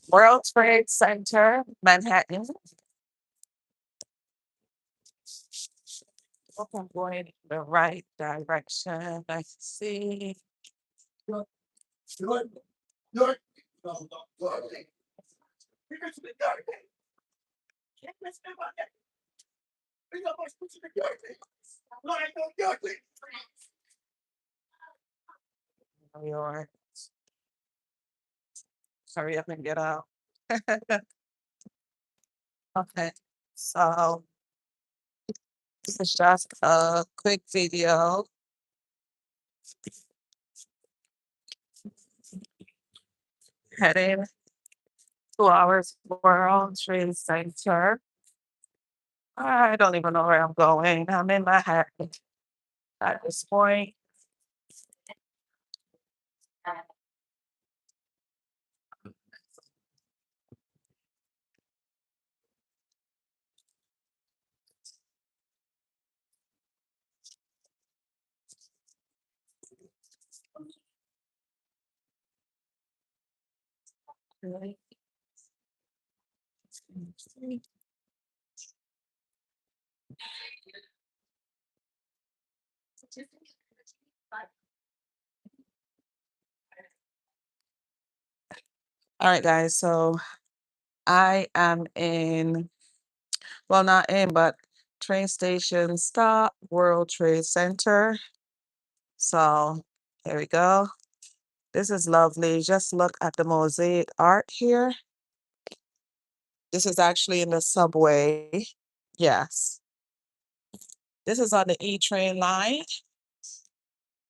World Trade Center, Manhattan. Hope I'm going in the right direction. I see. New York. Hurry up and get out. Okay. So this is just a quick video heading to our World Trade Center. I don't even know where I'm going. I'm in Manhattan at this point. All right, guys. So I am in, well, not in, but train station stop, World Trade Center. So here we go. This is lovely. Just look at the mosaic art here. This is actually in the subway. Yes. This is on the E train line.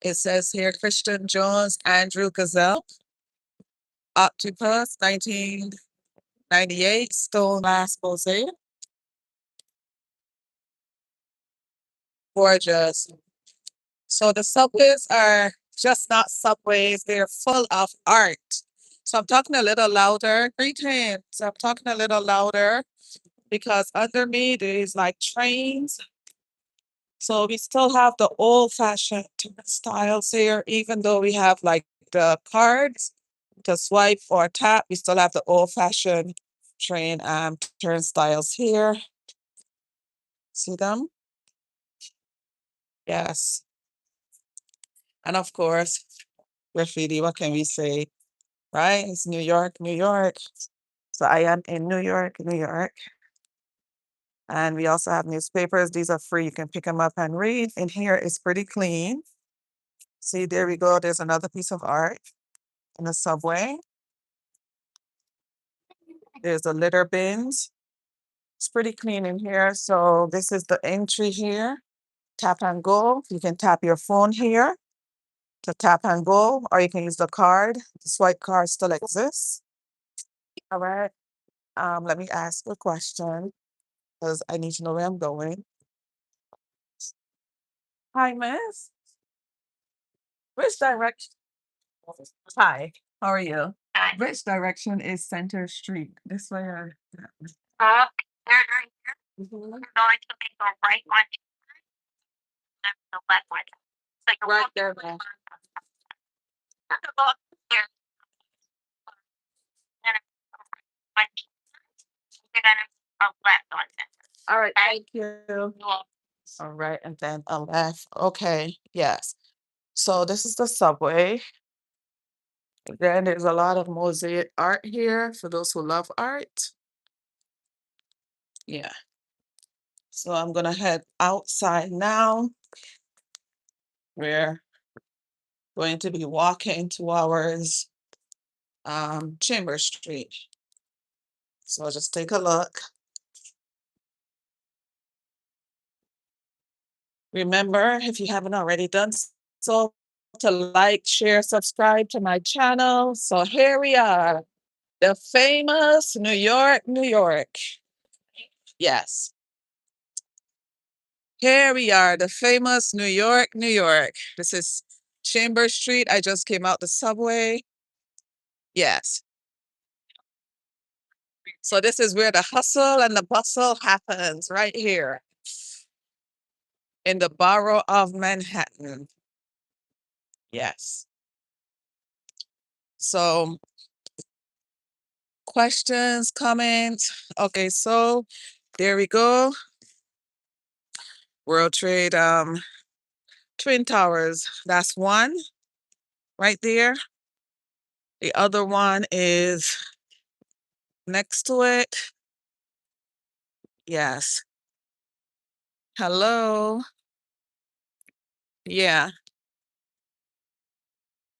It says here Christian Jones, Andrew Gazelle, Octopus, 1998, Stone Glass Mosaic. Gorgeous. So the subways are just not subways, they're full of art. So I'm talking a little louder. Greetings. I'm talking a little louder because under me there's like trains. So we still have the old fashioned styles here, even though we have like the cards to swipe or tap, we still have the old fashioned train turnstiles here. See them? Yes. And of course, graffiti, what can we say? Right? It's New York, New York. So I am in New York, New York. And we also have newspapers. These are free. You can pick them up and read. In here, it's pretty clean. See, there we go. There's another piece of art in the subway. There's the litter bins. It's pretty clean in here. So this is the entry here. Tap and go. You can tap your phone here to tap and go, or you can use the card. The swipe card still exists. All right. Let me ask a question because I need to know where I'm going. Hi, miss. Which direction? Hi, how are you? Which direction is Center Street? This way or that way? Mhm. Right there, ma'am. All right, thank you. All right, and then a left. Okay, yes. So this is the subway. Again, there's a lot of mosaic art here for those who love art. Yeah. So I'm gonna head outside now. We're going to be walking towards Chambers Street. So just take a look. Remember, if you haven't already done so, to like, share, subscribe to my channel. So here we are, the famous New York, New York. Yes. Here we are, the famous New York, New York. This is Chambers Street. I just came out the subway. Yes. So this is where the hustle and the bustle happens, right here in the borough of Manhattan. Yes. So questions, comments. Okay, so there we go. World Trade Twin Towers. That's one right there. The other one is next to it. Yes. Hello. Yeah.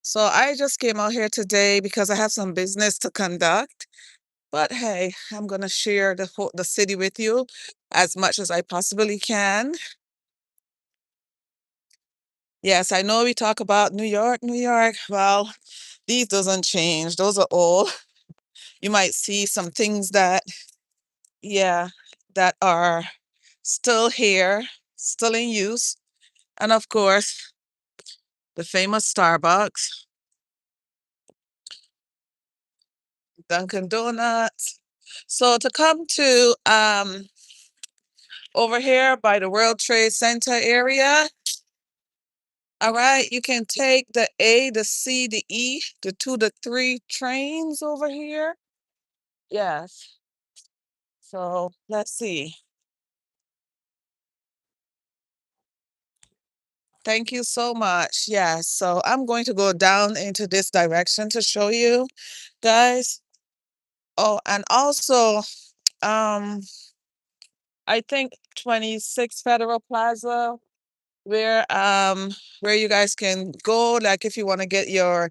So I just came out here today because I have some business to conduct. But hey, I'm gonna share the city with you as much as I possibly can. Yes, I know we talk about New York, New York. Well, these doesn't change. Those are all. You might see some things that, yeah, that are still here, still in use. And of course, the famous Starbucks, Dunkin' Donuts. So to come to over here by the World Trade Center area, all right, you can take the A, the C, the E, the 2, the 3 trains over here. Yes. So let's see. Thank you so much. Yes. So I'm going to go down into this direction to show you guys. Oh, and also, um, I think 26 Federal Plaza, where you guys can go, like if you want to get your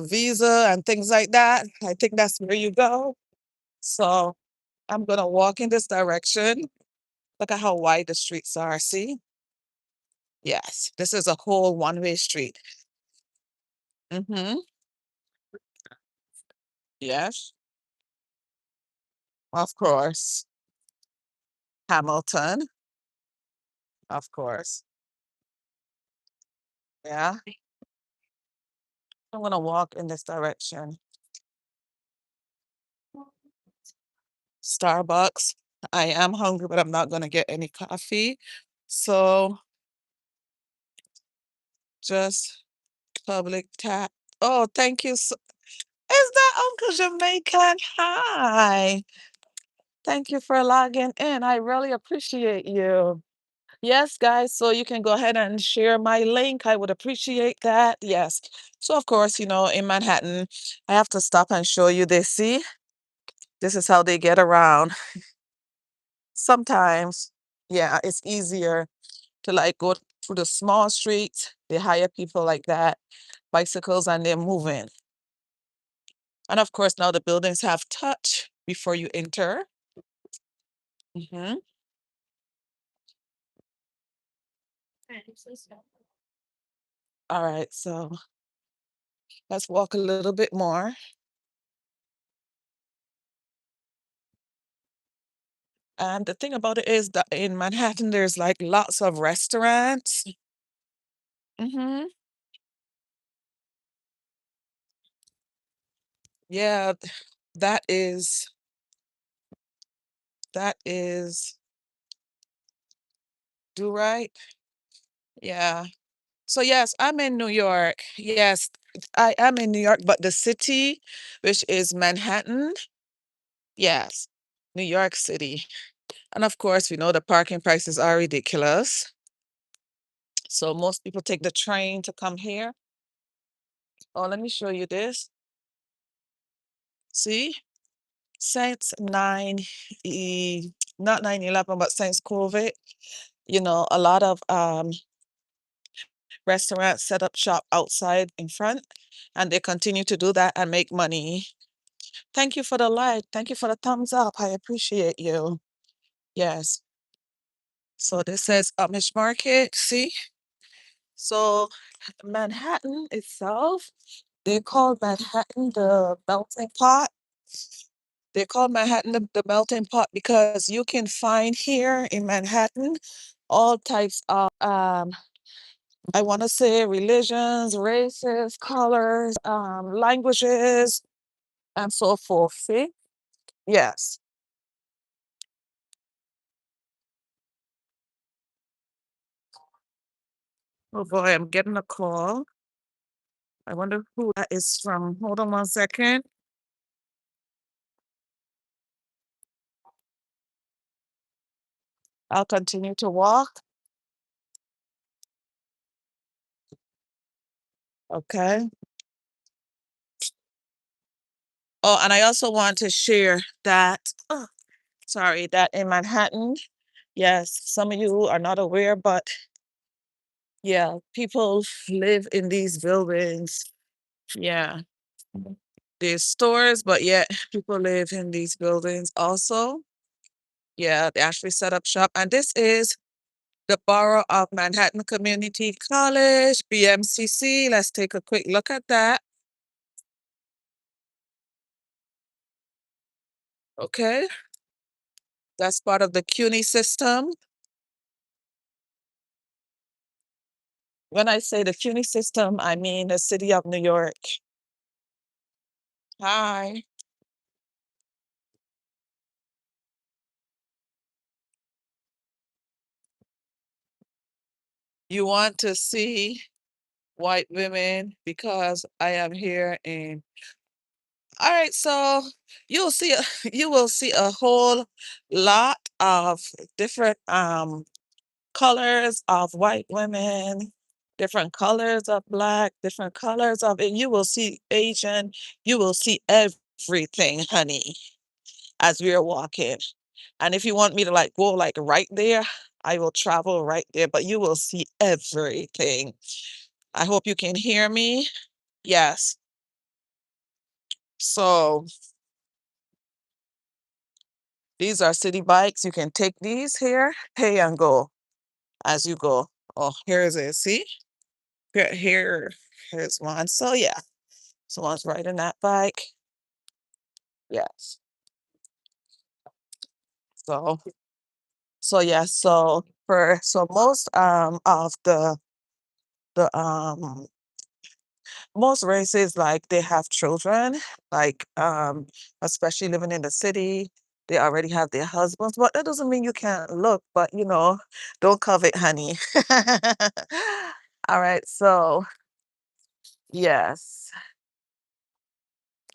visa and things like that. I think that's where you go. So I'm gonna walk in this direction. Look at how wide the streets are. See? Yes, this is a whole one-way street. Mm-hmm. Yes, of course. Hamilton, of course. Yeah. I'm gonna walk in this direction. Starbucks. I am hungry, but I'm not gonna get any coffee. So just public tap. Oh, thank you. So is that Uncle Jamaican? Hi. Thank you for logging in. I really appreciate you. Yes, guys. So you can go ahead and share my link. I would appreciate that. Yes. So, of course, in Manhattan, I have to stop and show you this. See, this is how they get around. Sometimes, yeah, it's easier to like go through the small streets. They hire people like that, bicycles, and they're moving. And of course, now the buildings have touch before you enter. Hmm. All right, so let's walk a little bit more. And the thing about it is that in Manhattan, there's like lots of restaurants. Hmm. Yeah, that is that is do right. Yeah. So yes, I'm in New York. Yes, I am in New York, but the city, which is Manhattan, yes, New York City. And of course, we know the parking prices are ridiculous. So most people take the train to come here. Oh, let me show you this. See? Since not 9/11, but since COVID, a lot of restaurants set up shop outside in front, and they continue to do that and make money. Thank you for the like. Thank you for the thumbs up. I appreciate you. Yes. So this says Amish Market. See? So Manhattan itself, they call Manhattan the melting pot. They call Manhattan the melting pot because you can find here in Manhattan all types of I want to say religions, races, colors, languages, and so forth. See? Yes. Oh boy, I'm getting a call. I wonder who that is from. Hold on one second. I'll continue to walk. Okay. Oh, and I also want to share that, sorry, that in Manhattan, yes, some of you are not aware, but yeah, people live in these buildings. Yeah. There's stores, but yet people live in these buildings also. Yeah, they actually set up shop. And this is the Borough of Manhattan Community College, BMCC. Let's take a quick look at that. Okay. That's part of the CUNY system. When I say the CUNY system, I mean the city of New York. Hi. You want to see white women because I am here in. All right, so you'll see you will see a whole lot of different colors of white women, different colors of black, different colors of, and you will see Asian, you will see everything, honey, as we are walking. And if you want me to like go like right there, I will travel right there, but you will see everything. I hope you can hear me. Yes. So these are city bikes. You can take these here, pay and go as you go. Oh, here's it. See? Here's one. So yeah. So one's riding that bike. Yes. So yeah, so for so most of the most races, like they have children, like especially living in the city, they already have their husbands, but that doesn't mean you can't look, but don't covet, honey. All right, so yes.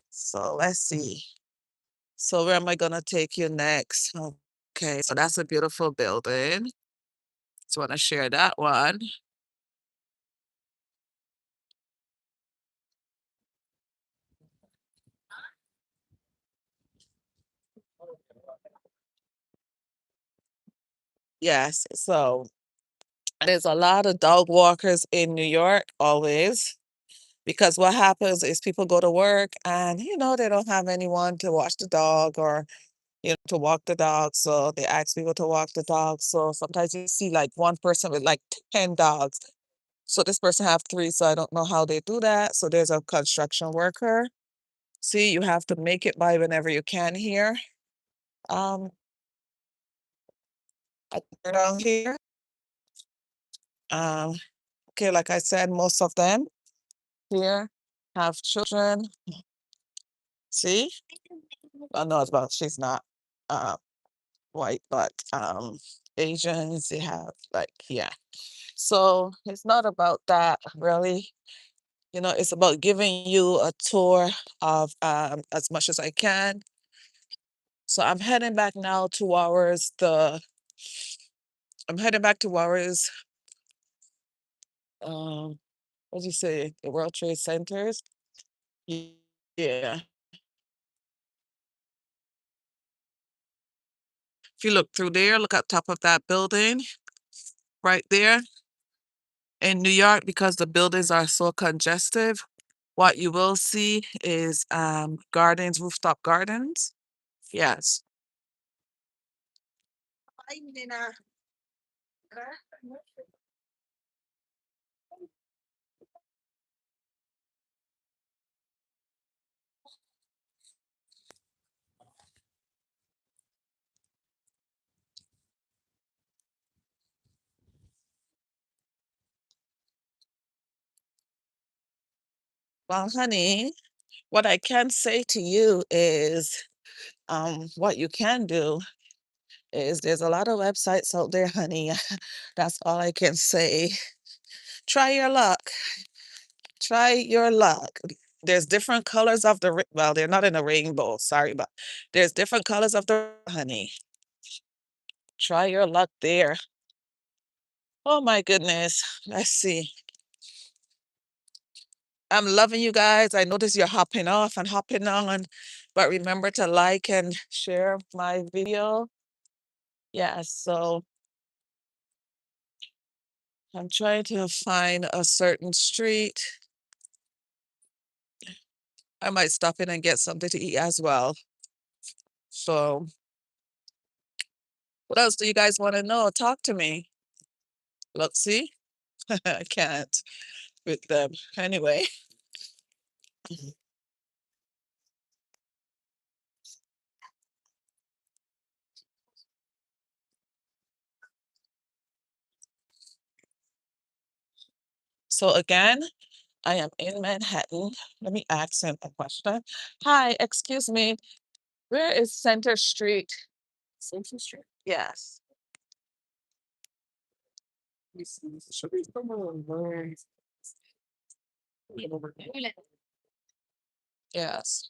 So let's see. So where am I gonna take you next? Okay, so that's a beautiful building. Just want to share that one. Yes, so there's a lot of dog walkers in New York always, because what happens is people go to work and they don't have anyone to watch the dog or to walk the dog, so they ask people to walk the dog. So sometimes you see like one person with like 10 dogs. So this person have three, so I don't know how they do that. So there's a construction worker. See, you have to make it by whenever you can here. Um, Down here. Um, okay, like I said, most of them here have children. See? I know it's about she's not uh white, but Asians they have like yeah. So it's not about that really. It's about giving you a tour of as much as I can. So I'm heading back towards um what do you say, the World Trade Centers. Yeah. If you look through there, look at top of that building right there in New York, because the buildings are so congested, what you will see is gardens, rooftop gardens. Yes. Well, honey, what I can say to you is, what you can do is there's a lot of websites out there, honey. That's all I can say. Try your luck. Try your luck. There's different colors of the well, they're not in a rainbow, sorry, but there's different colors of the honey. Try your luck there. Oh my goodness. Let's see. I'm loving you guys. I notice you're hopping off and hopping on, but remember to like and share my video. Yeah, so I'm trying to find a certain street. I might stop in and get something to eat as well. So, what else do you guys want to know? Talk to me. Look, see, I can't with them. Anyway, so again, I am in Manhattan. Let me ask him a question. Hi, excuse me. Where is Center Street? Center Street? Yes. Should be somewhere around over there. Yes.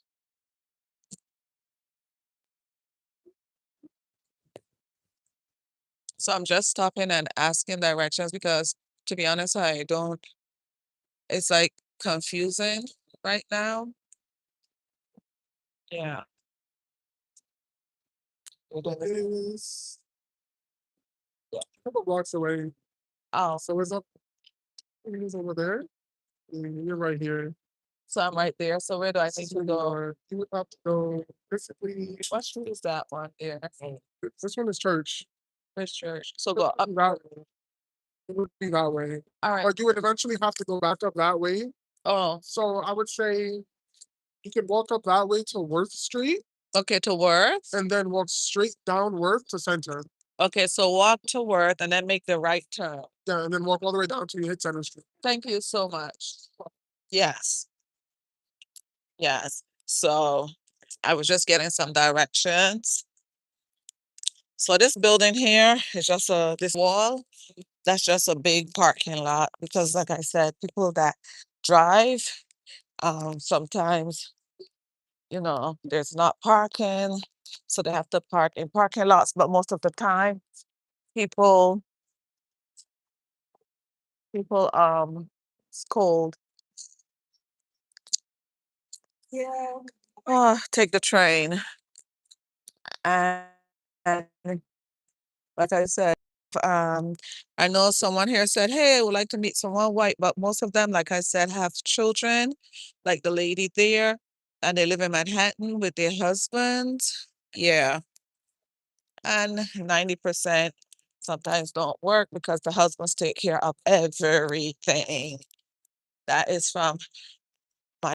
So I'm just stopping and asking directions because, to be honest, I don't, it's like confusing right now. Yeah. It is a couple blocks away. Oh, so it's up, it is over there. And you're right here. So I'm right there. So where do I need to go? You would have to go basically. What street is that one there? This one is church. Which church? So go up that way. It would be that way. All right. But you would eventually have to go back up that way. Oh, So I would say you could walk up that way to Worth Street okay, to Worth. and then walk straight down Worth to Center. Okay, so walk to Worth and then make the right turn. Yeah, and then walk all the way down till you hit Center Street. Thank you so much. Yes, yes. So I was just getting some directions. So this building here is just this wall. That's just a big parking lot because, like I said, people that drive, sometimes, there's not parking, so they have to park in parking lots. But most of the time, people, it's cold. Yeah. Take the train. And, and like I said, um, I know someone here said, "Hey, I would like to meet someone white," but most of them, like I said, have children, like the lady there, and they live in Manhattan with their husbands. Yeah, and 90% sometimes don't work because the husbands take care of everything. That is from